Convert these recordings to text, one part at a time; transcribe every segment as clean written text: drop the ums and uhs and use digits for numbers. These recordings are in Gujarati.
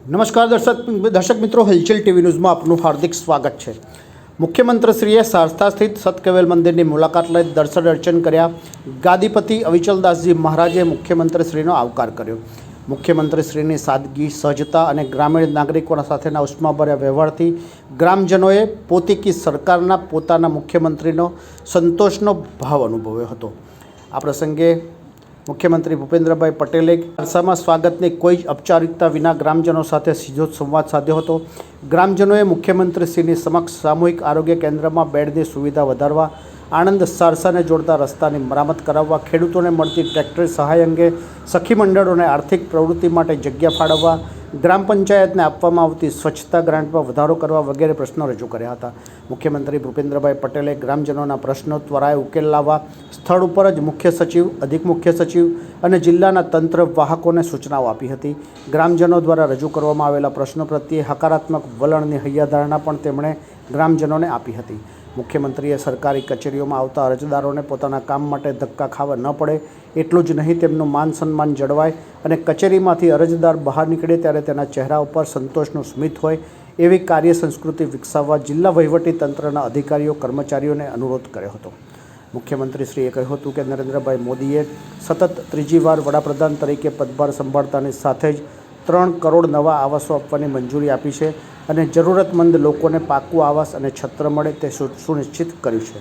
નમસ્કાર દર્શક મિત્રો, હલચલ ટીવી ન્યૂઝમાં આપનું હાર્દિક સ્વાગત છે। મુખ્યમંત્રીશ્રીએ સારથા સ્થિત સતકેવલ મંદિરની મુલાકાત લઈ દર્શન અર્ચન કર્યા। ગાદીપતિ અવિચલદાસજી મહારાજે મુખ્યમંત્રીશ્રીનો આવકાર કર્યો। મુખ્યમંત્રીશ્રીની સાદગી, સહજતા અને ગ્રામીણ નાગરિકોના સાથેના ઉષ્માભર્યા વ્યવહારથી ગ્રામજનોએ પોતીકી સરકારના પોતાના મુખ્યમંત્રીનો સંતોષનો ભાવ અનુભવ્યો હતો। આ પ્રસંગે મુખ્યમંત્રી ભૂપેન્દ્રભાઈ પટેલે અરસામાં સ્વાગતની કોઈ જ ઔપચારિકતા વિના ગ્રામજનો સાથે સીધો સંવાદ સાધ્યો હતો। ગ્રામજનોએ મુખ્યમંત્રીશ્રીની સમક્ષ સામૂહિક આરોગ્ય કેન્દ્રમાં બેડની સુવિધા વધારવા, આણંદ સારસાને જોડતા રસ્તાની મરામત કરાવવા, ખેડૂતોને મળતી ટ્રેક્ટર સહાય અંગે સખી મંડળોને આર્થિક પ્રવૃત્તિ માટે જગ્યા ફાળવવા, ગ્રામ પંચાયતને આપવામાં આવતી સ્વચ્છતા ગ્રાન્ટમાં વધારો કરવા વગેરે પ્રશ્નો રજૂ કર્યા હતા। મુખ્યમંત્રી ભૂપેન્દ્રભાઈ પટેલે ગ્રામજનોના પ્રશ્નો ત્વરાએ ઉકેલ લાવવા સ્થળ ઉપર જ મુખ્ય સચિવ, અધિક મુખ્ય સચિવ અને જિલ્લાના તંત્ર વાહકોને સૂચનાઓ આપી હતી। ગ્રામજનો દ્વારા રજૂ કરવામાં આવેલા પ્રશ્નો પ્રત્યે હકારાત્મક વલણની હૈયાધારણા પણ તેમણે ગ્રામજનોને આપી હતી। મુખ્યમંત્રીએ સરકારી કચેરીઓમાં આવતા અરજદારોને પોતાના કામ માટે ધક્કા ખાવા ન પડે, એટલું જ નહીં તેમનું માન સન્માન જળવાય અને કચેરીમાંથી અરજદાર બહાર નીકળે ત્યારે તેના ચહેરા ઉપર સંતોષનું સ્મિત હોય એવી કાર્ય સંસ્કૃતિ વિકસાવવા જિલ્લા વહીવટી તંત્રના અધિકારીઓ કર્મચારીઓને અનુરોધ કર્યો હતો। મુખ્યમંત્રીશ્રીએ કહ્યું હતું કે નરેન્દ્રભાઈ મોદીએ સતત ત્રીજી વાર વડાપ્રધાન તરીકે પદભાર સંભાળતાની સાથે જ 3 કરોડ નવા આવાસો આપવાની મંજૂરી આપી છે અને જરૂરતમંદ લોકોને પાકું આવાસ અને છત્ર મળે તે સુનિશ્ચિત કર્યું છે।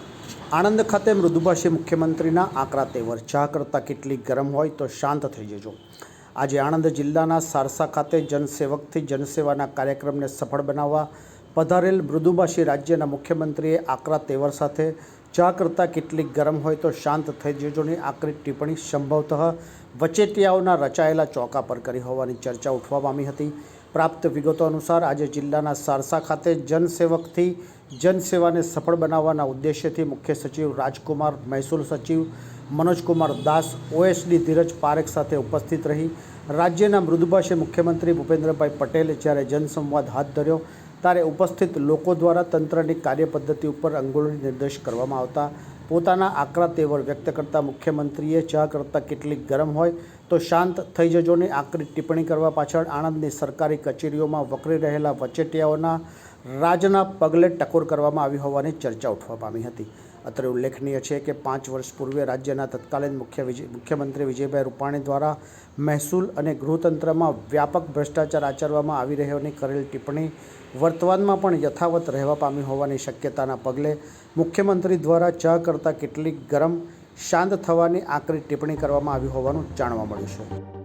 આણંદ ખાતે મૃદુભાષી મુખ્યમંત્રીના આકરા તેવર, ચા કરતાં કેટલી ગરમ હોય તો શાંત થઈ જજો। આજે આણંદ જિલ્લાના સારસા ખાતે જનસેવકથી જનસેવાના કાર્યક્રમને સફળ બનાવવા પધારેલ મૃદુભાષી રાજ્યના મુખ્યમંત્રીએ આકરા તેવર સાથે ચા કરતાં કેટલી ગરમ હોય તો શાંત થઈ જજોની આકરી ટિપ્પણી સંભવતઃ વચેટિયાઓના રચાયેલા ચોકા પર કરી હોવાની ચર્ચા ઉઠવા પામી હતી। પ્રાપ્ત વિગતો અનુસાર આજે જિલ્લાના સારસા ખાતે જનસેવકથી જનસેવાને સફળ બનાવવાના ઉદ્દેશ્યથી મુખ્ય સચિવ રાજકુમાર, મહેસૂલ સચિવ મનોજકુમાર દાસ, OSD ધીરજ પારેખ સાથે ઉપસ્થિત રહી રાજ્યના મૃદુભાષી મુખ્યમંત્રી ભૂપેન્દ્રભાઈ પટેલે જ્યારે જનસંવાદ હાથ ધર્યો ત્યારે ઉપસ્થિત લોકો દ્વારા તંત્રની કાર્યપદ્ધતિ ઉપર અંગુળી નિર્દેશ કરવામાં આવતા પોતાના આકરા તેવર વ્યક્ત કરતા મુખ્યમંત્રીએ ચા કરતાં કેટલી ગરમ હોય તો શાંત થઈ જજોની આકરી ટિપ્પણી કરવા પાછળ આણંદની સરકારી કચેરીઓમાં વકરી રહેલા વચેટિયાઓના રાજના પગલે ટકોર કરવામાં આવી હોવાની ચર્ચા ઉઠવા પામી હતી। અત્રે ઉલ્લેખનીય છે કે 5 વર્ષ પૂર્વે રાજ્યના તત્કાલીન મુખ્યમંત્રી વિજયભાઈ રૂપાણી દ્વારા મહેસૂલ અને ગૃહતંત્રમાં વ્યાપક ભ્રષ્ટાચાર આચરવામાં આવી રહ્યોની કરેલ ટિપ્પણી વર્તમાનમાં પણ યથાવત રહેવા પામી હોવાની શક્યતાના પગલે મુખ્યમંત્રી દ્વારા ચા કરતાં કેટલીક ગરમ, શાંત થવાની આકરી ટિપ્પણી કરવામાં આવી હોવાનું જાણવા મળ્યું છે।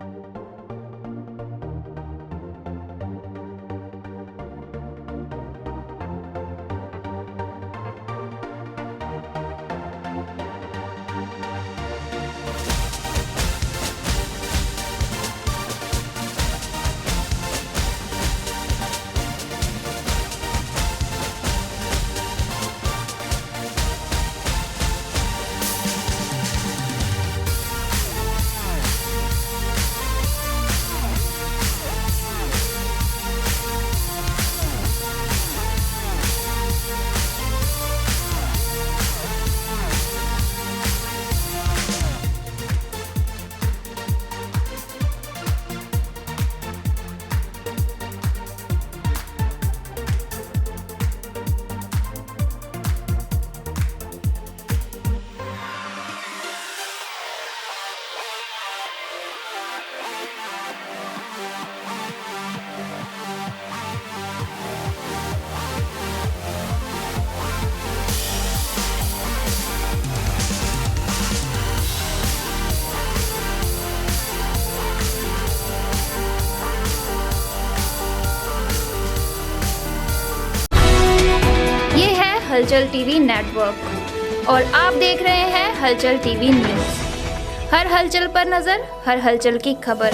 हलचल टीवी नेटवर्क और आप देख रहे हैं हलचल टीवी न्यूज़। हर हलचल पर नज़र, हर हलचल की खबर।